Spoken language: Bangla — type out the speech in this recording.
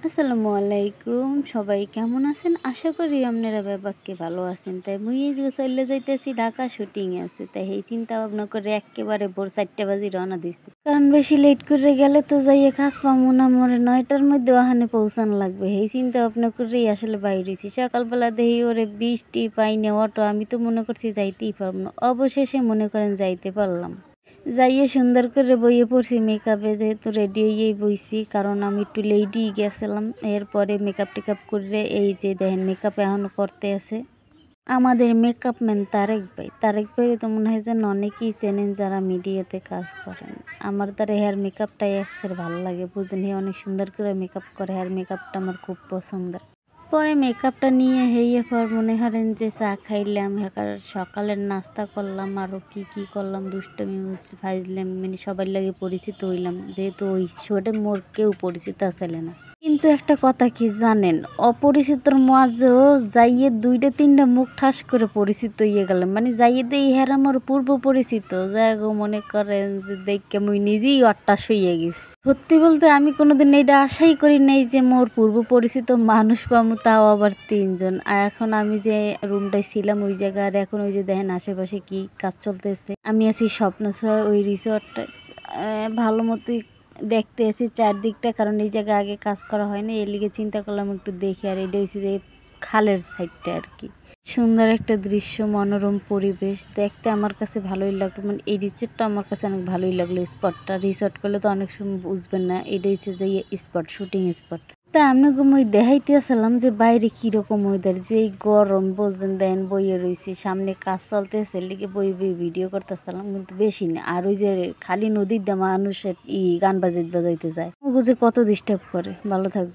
আসসালামু আলাইকুম। সবাই কেমন আছেন? আশা করি আপনারা ব্যাপারকে ভালো আছেন। তাই মুই এই যে চইল্যা যাইতেছি ঢাকা শুটিং এ আছে। তাই এই চিন্তা ভাবনা করে এক্কেবারে ভোর ৪টা বাজে রওনা দিছি। কারণ বেশি লেট করে গেলে তো যাইয়া কাজ পামু না মোরে ৯টার মধ্যে ওখানে পৌঁছান লাগবে। এই চিন্তা ভাবনা করেই আসলে বাইর হইছি। সকালবেলা দেখি ওরে বৃষ্টি, পাইনে অটো আমি তো মনে করছি যাইতেই পারব না। অবশেষে মনে করেন যাইতে পারলাম। যাইয়ে সুন্দর করে বইয়ে পড়ছি মেকআপে যেহেতু রেডি হয়েই বইছি কারণ আমি একটু লেটই গেছিলাম। এরপরে মেকআপ-টেকআপ করে এই যে দেখেন মেকআপ এখনও করতে আছে আমাদের মেকআপ ম্যান তারেক ভাই। তারেক ভাইরে তো মনে হয় যেন অনেকেই চেনেন যারা মিডিয়াতে কাজ করেন। আমার দ্বারা হেয়ার মেকআপটাই এক্সের ভালো লাগে বুঝলেন। হে অনেক সুন্দর করে মেকআপ করে, হেয়ার মেকআপটা আমার খুব পছন্দের। পরে মেকআপটা নিয়ে হেইয়ে পর মনে করেন যে চা খাইলাম, সকালের নাস্তা করলাম, আরও কি করলাম দুষ্টুমি ফাইজলাম মানে সবার লাগে পরিচিত হইলাম যেহেতু ওই শোটে মোর কেউ পরিচিত ছিল না। কিন্তু একটা কথা কি জানেন, অপরিচিতর মাঝেও যাইয়ে ২টা-৩টা মুখ ঠাস করে পরিচিত হইয়া গেলাম। মানে যাইয়ে দিয়ে ইহার আমার পূর্ব পরিচিত যাই গো মনে করেন যে দেখে মুই নিজেই অট্টাস হইয়া গেছি। সত্যি বলতে আমি কোনোদিন এইটা আশাই করি নাই যে মোর পূর্ব পরিচিত মানুষ পামু, তাও আবার ৩ জন। আর এখন আমি যে রুমটায় ছিলাম ওই জায়গায় এখন ওই যে দেখেন আশেপাশে কি কাজ চলতেছে। আমি আছি স্বপ্নসর ওই রিসর্টটা ভালো মতোই দেখতে আছি চারদিকটা, কারণ এই জায়গায় আগে কাজ করা হয় না। এর লিগে চিন্তা করলাম একটু দেখি। আর এটা হচ্ছে যে খালের সাইডটা আর কি। সুন্দর একটা দৃশ্য, মনোরম পরিবেশ দেখতে আমার কাছে ভালোই লাগলো। মানে এই রিসোর্টটা আমার কাছে অনেক ভালোই লাগলো। স্পটটা রিসর্ট করলে তো অনেক সময় বুঝবেন না, এটা হচ্ছে যে স্পট, শুটিং স্পট। তা আপনাকে মই দেখাইতে আসলাম যে বাইরে কিরকম ওয়েদার, যে গরম বোঝেন দেন বইয়ে রয়েছি, সামনে কাজ চলতেছে লিগে বই ভিডিও করতেছিলাম কিন্তু বেশি না। আর ওই যে খালি নদীর দা মানুষের গান বাজাইতে যায়, ও যে কত ডিস্টার্ব করে। ভালো থাকবে।